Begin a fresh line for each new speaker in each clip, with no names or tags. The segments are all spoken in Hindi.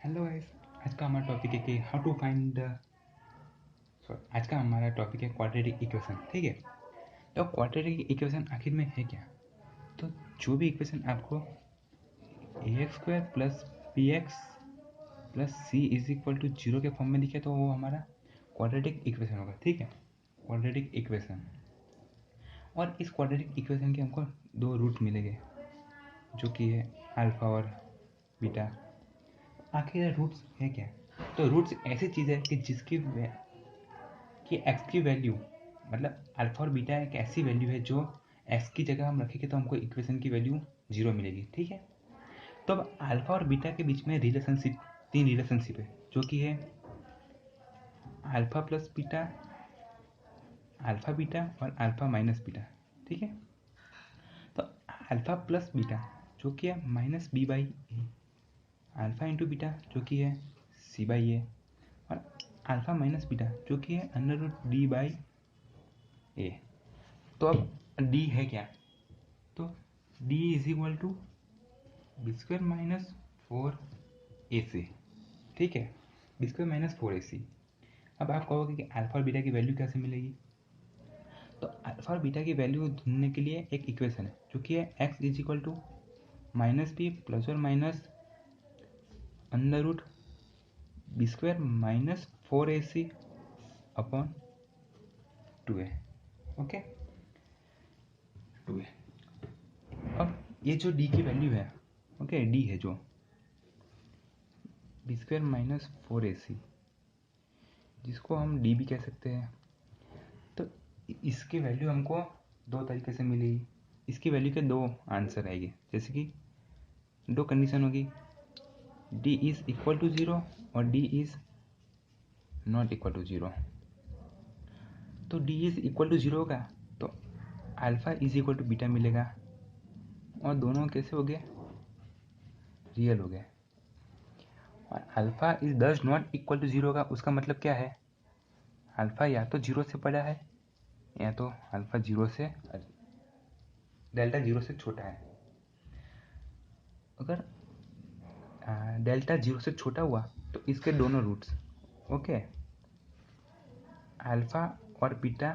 Hello guys. आज का हमारा टॉपिक है कि how to find the sorry आज का हमारा टॉपिक है क्वाड्रेटिक इक्वेशन। ठीक है, तो क्वाड्रेटिक इक्वेशन आखिर में है क्या? तो जो भी इक्वेशन आपको ax² plus B X plus C is equal to zero के फॉर्म में दिखे तो वो हमारा क्वाड्रेटिक इक्वेशन होगा। ठीक है, क्वाड्रेटिक इक्वेशन। और इस क्वाड्रेटिक इक्वेशन के हमको दो रूट मिलेंगे जो कि है अल्फा और बीटा। आखिर रूट्स है क्या? तो रूट्स ऐसी चीज़ है कि कि एक्स की वैल्यू मतलब अल्फा और बीटा एक ऐसी वैल्यू है जो एक्स की जगह हम रखेंगे तो हमको इक्वेशन की वैल्यू जीरो मिलेगी। ठीक है, तो अब अल्फा और बीटा के बीच में रिलेशनशिप, तीन रिलेशनशिप है जो कि है alpha plus beta, alpha beta और अल्फा माइनस बीटा। ठीक है, तो अल्फा प्लस बीटा जो कि है minus B by A, alpha into beta जो कि है सी बाई ए, और अल्फा माइनस बीटा जो कि है under root D by A. तो अब डी है क्या? तो D is equal to B square minus four A C. ठीक है, B square minus four A C. अब आप कहोगे कि अल्फा और बीटा की वैल्यू कैसे मिलेगी? तो अल्फा और बीटा की वैल्यू ढूंढने के लिए एक इक्वेशन है जो कि है x is equal to minus B plus और minus under root B square minus four A C upon two A. Okay, two A. अब ये जो डी की वैल्यू है, ओके, डी है जो B square minus four A सी, जिसको हम डी भी कह सकते हैं। तो इसकी वैल्यू हमको दो तरीके से मिलेगी। इसकी वैल्यू के दो आंसर आएंगे, जैसे कि दो कंडीशन होगी, D is equal to zero और D is not equal to zero. तो D is equal to zero होगा तो alpha is equal to beta मिलेगा, और दोनों कैसे हो गए? रियल हो गए। और अल्फा इज दस नॉट इक्वल टू ज़ीरो होगा, उसका मतलब क्या है? अल्फा या तो जीरो से बड़ा है या तो अल्फा जीरो से डेल्टा जीरो से छोटा है। अगर डेल्टा जीरो से छोटा हुआ तो इसके दोनों रूट्स, ओके, अल्फा और बीटा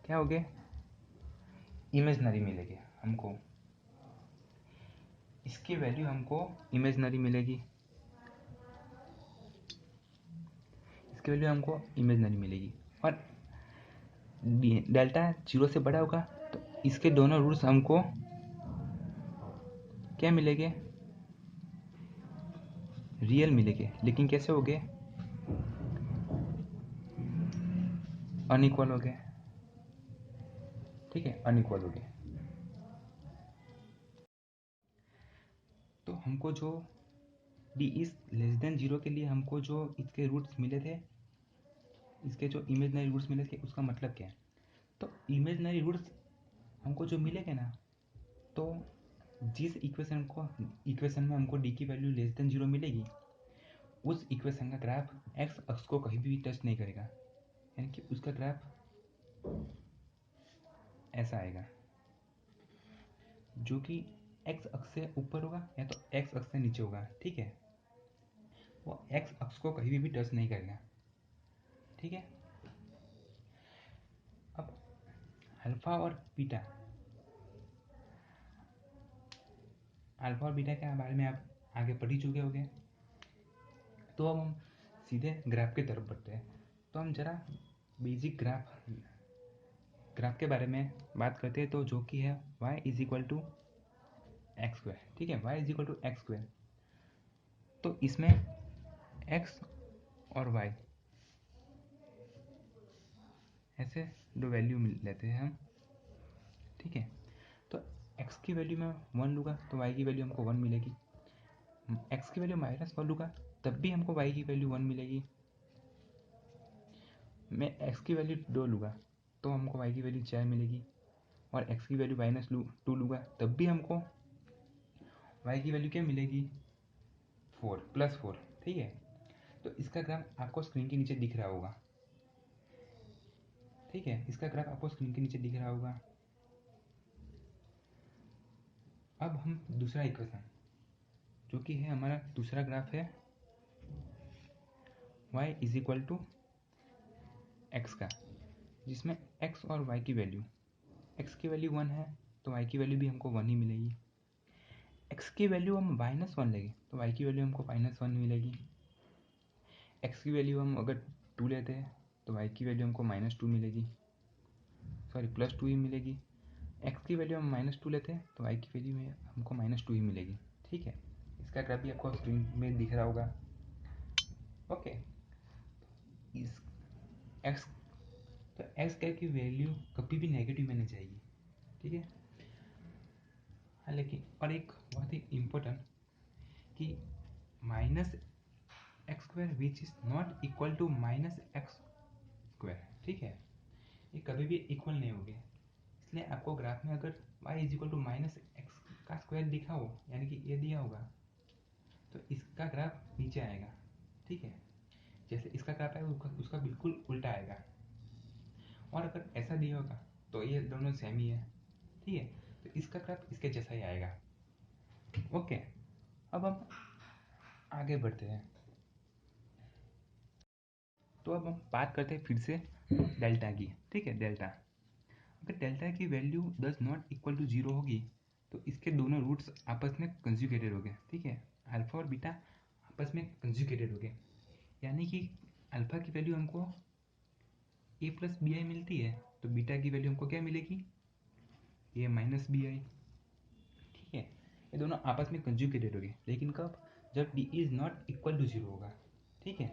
क्या हो गए? इमेजनरी मिलेगी हमको। इसकी वैल्यू हमको इमेजनरी मिलेगी, इसकी वैल्यू हमको इमेजनरी मिलेगी। और डेल्टा जीरो से बड़ा होगा तो इसके दोनों रूट्स हमको क्या मिलेंगे? रियल मिलेंगे। लेकिन कैसे हो गए? अनइक्वल हो गए। ठीक है, अनइक्वल हो गए। तो हमको जो D is less than zero के लिए हमको जो इसके रूट्स मिले थे, इसके जो इमेजनरी रूट्स मिले थे, उसका मतलब क्या है? तो इमेजनरी रूट्स हमको जो मिलेंगे ना, तो जिस इक्वेशन में हमको डी की वैल्यू लेस देन जीरो मिलेगी, उस इक्वेशन का ग्राफ एक्स अक्ष को कहीं भी टच नहीं करेगा, यानी कि उसका ग्राफ ऐसा आएगा जो कि एक्स अक्ष से ऊपर होगा या तो एक्स अक्ष से नीचे होगा। ठीक है, वो एक्स अक्ष को कहीं भी टच नहीं करेगा। ठीक है, अब अल्फा और बीटा, अल्फा और बीटा के बारे में आप आगे पढ़ ही चुके होंगे। तो अब हम सीधे ग्राफ की तरफ बढ़ते हैं। तो हम जरा बेसिक ग्राफ के बारे में बात करते हैं, तो जो कि है y is equal to X square. ठीक है, y is equal to X square. तो इसमें x और y ऐसे दो वैल्यू मिल लेते हैं हम। ठीक है, तो x की वैल्यू मैं वन लूँगा तो y की वैल्यू हमको वन मिलेगी। x की वैल्यू माइनस वन लूँगा तब भी हमको y की वैल्यू वन मिलेगी। मैं x की वैल्यू दो लूँगा तो हमको y की वैल्यू चार मिलेगी, और x की वैल्यू माइनस टू लूँगा तब भी हमको y की वैल्यू क्या मिलेगी? Four, plus four. ठीक है, तो इसका ग्राफ आपको स्क्रीन के नीचे दिख रहा होगा। ठीक है, इसका ग्राफ आपको स्क्रीन के नीचे दिख रहा होगा। अब हम दूसरा इक्वेशन जो कि है हमारा दूसरा ग्राफ है y is equal to X का, जिसमें x और y की वैल्यू, x की वैल्यू 1 है तो y की वैल्यू भी हमको 1 ही मिलेगी। x की वैल्यू हम -1 लेंगे तो y की वैल्यू हमको -1 मिलेगी। x की वैल्यू हम अगर 2 लेते हैं तो y की वैल्यू हमको -2 मिलेगी, सॉरी +2 ही मिलेगी। x की वैल्यू हम -2 लेते हैं तो y की वैल्यू में हमको -2 ही मिलेगी। ठीक है, इसका ग्राफ भी आपको स्क्रीन में दिख रहा होगा। ओके, इस x, तो x की वैल्यू कभी भी नेगेटिव में नहीं जाएगी। ठीक है, हाँ, लेकिन और एक बहुत ही इम्पोर्टेंट कि -x² which is not equal to -x²। ठीक है, ये कभी भी इक्वल नहीं होंगे, इसलिए आपको ग्राफ में अगर y is equal to -x² दिखा हो, यानी कि ये दिया होगा, तो इसका ग्राफ नीचे आएगा। ठीक है, जैसे इसका ग्राफ है उसका बिल्कुल उल्टा आएगा। और अगर ऐसा दिया होगा तो ये दोनों सेम ही है। ठीक है, तो इसका ग्राफ इसके जैसा ही आएगा। ओके, अब हम आगे बढ़ते हैं। तो अब हम बात करते हैं फिर से डेल्टा की। ठीक है, डेल्टा, अगर डेल्टा की value does not equal to 0 होगी तो इसके दोनों रूट्स आपस में कंजुगेटेड हो गए। ठीक है, अल्फा और बीटा आपस में कंजुगेटेड हो गए, यानी कि अल्फा की वैल्यू हमको a प्लस बी आई मिलती है तो बीटा की वैल्यू हमको क्या मिलेगी, a माइनस बी आई। ठीक है, ये दोनों आपस में कंजुगेटेड हो गए, लेकिन कब, जब d is not equal to 0 होगा। ठीक है,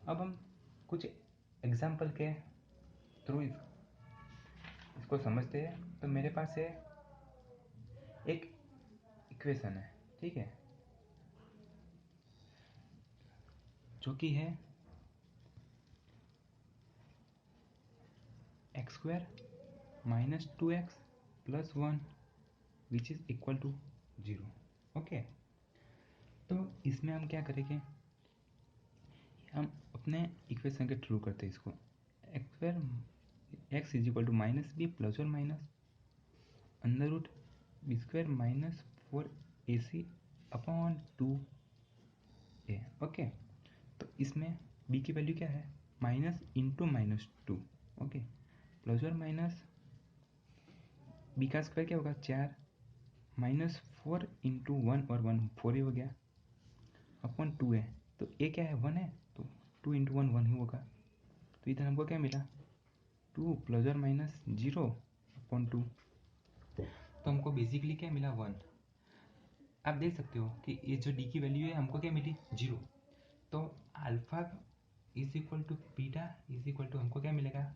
अब हम कुछ एग्जाम्पल के थ्रू इसको समझते हैं। तो मेरे पास है एक इक्वेशन है। ठीक है, जो कि है x² -2x + 1 which is equal to 0। Okay, तो इसमें हम क्या करेंगे, हम अपने इक्वेशन के थ्रू करते हैं इसको। x is equal to -b + और minus √b² -4ac upon 2a। Okay, तो इसमें b की वैल्यू क्या है, माइनस इंटू -2। ओके, प्लस और माइनस b का स्क्वायर क्या होगा, 4 -4 इंटू 1 और 1 4 ही हो गया, अपॉन 2 है, तो a क्या है, 1 है, तो 2 इंटू 1 1 ही होगा। तो इधर हमको क्या मिला, 2 + और माइनस 0 अपॉन 2, तो हमको बेसिकली क्या मिला, 1। आप देख सकते हो कि ये जो d की वैल्यू है हमको क्या मिली, 0। तो alpha is equal to beta is equal to हमको क्या मिलेगा,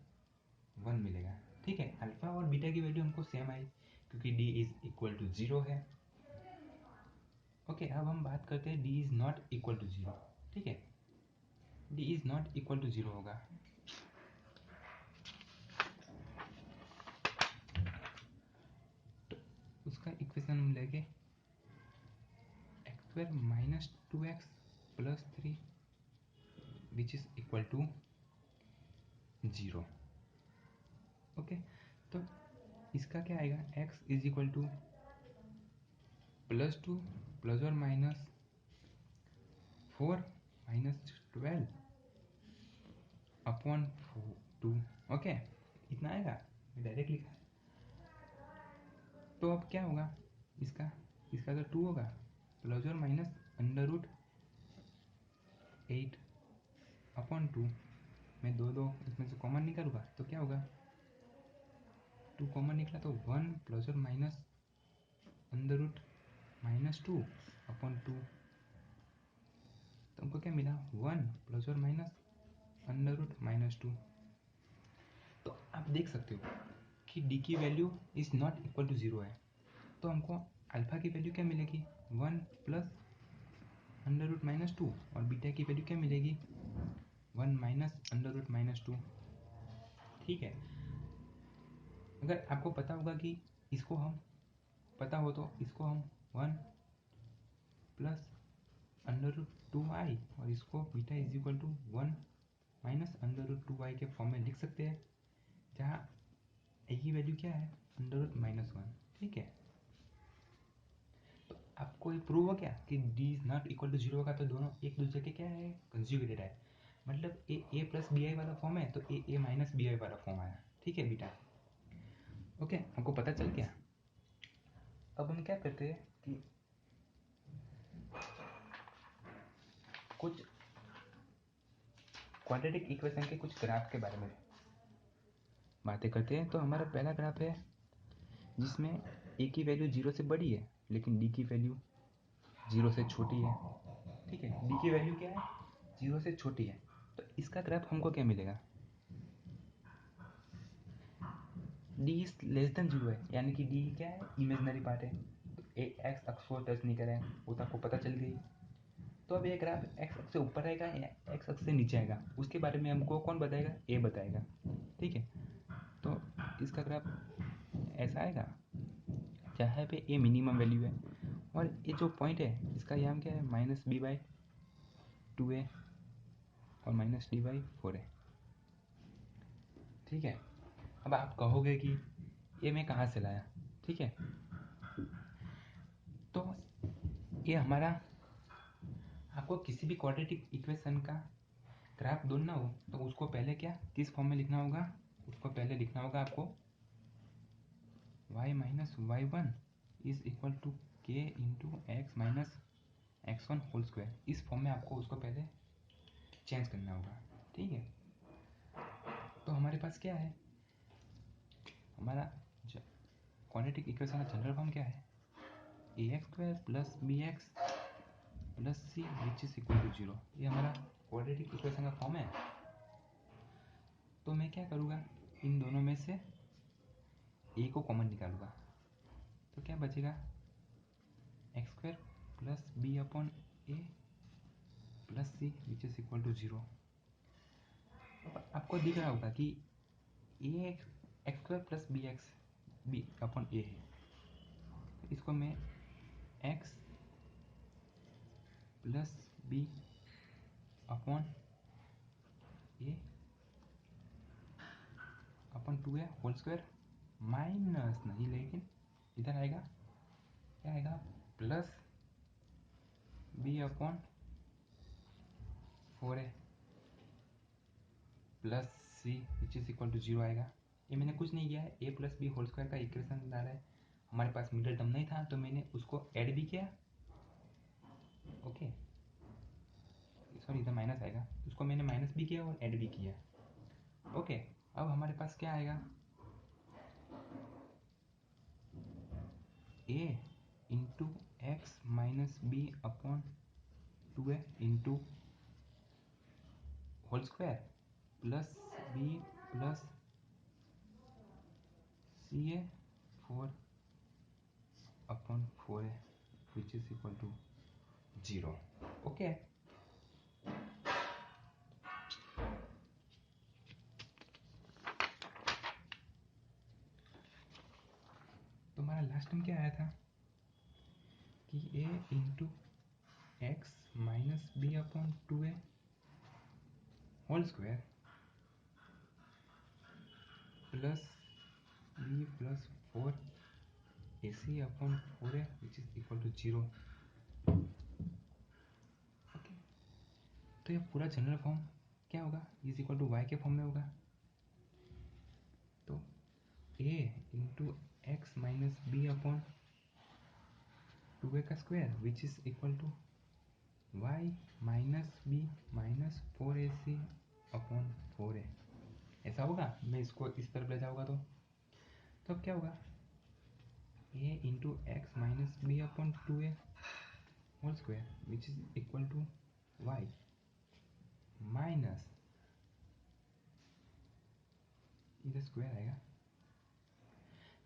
1 मिलेगा। ठीक है, अल्फा और बीटा की वैल्यू हमको सेम आई क्योंकि d इज इक्वल टू 0 है। ओके, अब हम बात करते हैं d is not equal to 0। ठीक है, d is not equal to 0 होगा, तो उसका इक्वेशन हम लेंगे x² -2x + 3 which is equal to 0। Okay, तो इसका क्या आएगा, x इज इक्वल टू +2 + और माइनस 4 -12 अपॉन 2। ओके, इतना आएगा, डायरेक्ट लिखा है। तो अब क्या होगा, इसका इसका तो 2 होगा, प्लस और माइनस √8 अपॉन 2। मैं दो दो इसमें से कॉमन निकालूंगा तो क्या होगा, 2 कॉमन निकला तो 1 प्लस और माइनस √-2 अपॉन 2, तो हमको क्या मिला, 1 प्लस और माइनस √-2। तो आप देख सकते हो कि d की value is not equal to 0 है, तो हमको अल्फा की वैल्यू क्या मिलेगी, 1 प्लस √-2, और बीटा की वैल्यू क्या मिलेगी, 1 माइनस √-2। ठीक है, अगर आपको पता होगा कि इसको हम पता हो तो इसको हम 1 प्लस √2i और इसको beta is equal to 1 minus √2i के फॉर्म में लिख सकते हैं, जहाँ a की वैल्यू क्या है, √-1। ठीक है, तो आपको ये प्रूव हो गया कि D is not equal to zero होगा, तो दोनों एक दूसरे के क्या है, कंजुगेटेड है। मतलब ए प्लस बी आई वाला फॉर्म है तो ए माइनस बी आई वाला फॉर्म आया। ठीक है बेटा, ओके, हमको पता चल गया। अब हम क्या करते हैं कि कुछ क्वाड्रेटिक इक्वेशन के कुछ ग्राफ के बारे में बातें करते हैं। तो हमारा पहला ग्राफ है जिसमें ए की वैल्यू जीरो से बड़ी है लेकिन डी की वैल्यू जीरो से छोटी है। ठीक है, डी की वैल्यू क्या है, जीरो से छोटी है। तो इसका ग्राफ हमको क्या मिलेगा, D is less than zero है, यानी कि डी क्या है, इमेजनरी पार्ट है। तो ए एक्स अक्ष को टच नहीं करेगा, वो तो आपको पता चल गई। तो अब ये ग्राफ एक्स अक्ष से ऊपर आएगा या एक्स अक्ष से नीचे आएगा, उसके बारे में हमको कौन बताएगा, ए बताएगा। ठीक है, तो इसका ग्राफ ऐसा आएगा जहाँ पे ए मिनिमम वैल्यू है, और ये जो पॉइंट है इसका यहाँ क्या है, माइनस बी बाई टू ए और माइनस डी बाई फोर है। ठीक है, अब आप कहोगे कि ये मैं कहाँ से लाया। ठीक है, तो ये हमारा, आपको किसी भी क्वाड्रेटिक इक्वेशन का ग्राफ ढूंढना हो तो उसको पहले क्या, किस फॉर्म में लिखना होगा, उसको पहले लिखना होगा आपको y minus Y one is equal to K into X minus X one whole square. इस फॉर्म में आपको उसको पहले चेंज करना होगा। ठीक है, तो हमारे पास क्या है, हमारा क्वाड्रेटिक इक्वेशन का जनरल फॉर्म क्या है, A X square plus B X plus C which is equal to zero. ये हमारा क्वाड्रेटिक इक्वेशन का फॉर्म है। तो मैं क्या करूँगा, इन दोनों में से ए को कॉमन निकालूंगा, तो क्या बचेगा, X square plus B upon A plus C which is equal to zero. आपको दिख रहा होगा कि A X square plus B upon A है, इसको मैं X plus B upon A upon two A whole square minus नहीं, लेकिन इधर आएगा क्या आएगा, plus B upon four A plus C which is equal to zero आएगा। ये मैंने कुछ नहीं किया है, A plus B whole square का इक्वेशन डाला है। हमारे पास मिडिल टर्म नहीं था तो मैंने उसको ऐड भी किया। ओके, सॉरी इधर माइनस आएगा, उसको मैंने माइनस भी किया और ऐड भी किया। ओके, अब हमारे पास क्या आएगा, A into X minus B upon two A into whole square plus B plus C A four upon four A which is equal to zero. Okay, तो हमारा लास्ट में क्या आया था कि A into X minus B upon two A whole square plus B plus four A C upon four A which is equal to zero. Okay, तो ये पूरा जनरल फॉर्म क्या होगा, इज इक्वल टू वाई के फॉर्म में होगा। तो A into X minus B upon two A का square which is equal to Y minus B minus four A C upon four A. ऐसा होगा, मैं इसको इस तरफ ले जाऊँगा तो अब क्या होगा, A into X minus B upon two A whole square which is equal to Y minus, इधर स्क्वायर आएगा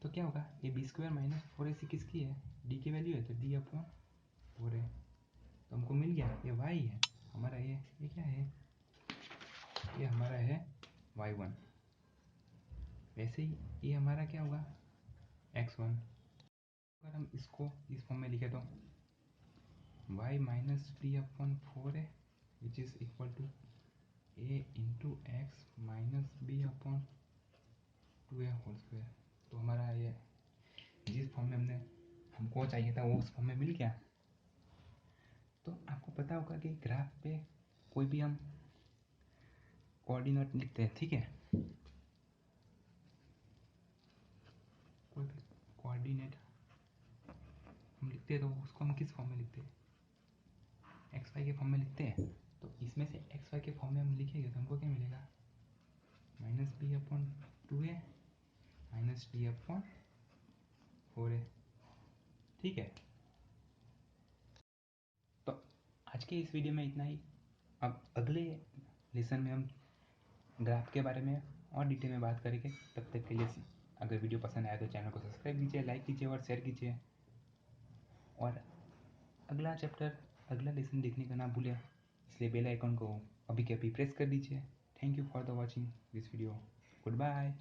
तो क्या होगा, A B square minus four A C किसकी है, डी की वैल्यू है, तो डी अपॉन फोर है। तो हमको मिल गया, ये वाई है हमारा, ये क्या है, ये हमारा है वाई वन। वैसे ही ये हमारा क्या होगा, एक्स वन। अगर हम इसको इस फॉर्म में लिखे तो Y minus B upon four है which is equal to A into X minus B upon two A whole square. तो हमारा ये जिस फॉर्म में हमने हमको चाहिए था वो उस फॉर्म में मिल गया। तो आपको पता होगा कि ग्राफ पे कोई भी हम कोऑर्डिनेट लिखते हैं, ठीक है, कोई भी कोऑर्डिनेट हम लिखते हैं तो उसको हम किस फॉर्म में लिखते हैं, एक्स वाई के फॉर्म में लिखते हैं। तो इसमें से एक्स वाई के फॉर्म में हम लिखेंगे तो हमको क्या मिलेगा, minus B upon 2a minus D upon 4a, ठीक है। तो आज के इस वीडियो में इतना ही। अब अगले लेसन में हम ग्राफ के बारे में और डिटेल में बात करेंगे। तब तक के लिए अगर वीडियो पसंद आया तो चैनल को सब्सक्राइब कीजिए, लाइक कीजिए और शेयर कीजिए। और अगला चैप्टर, अगला लेसन देखने का ना भूलें, इसलिए बेल आइकन को अभी के अभी प्रेस कर दीजिए। Thank you for the watching this video. Good bye.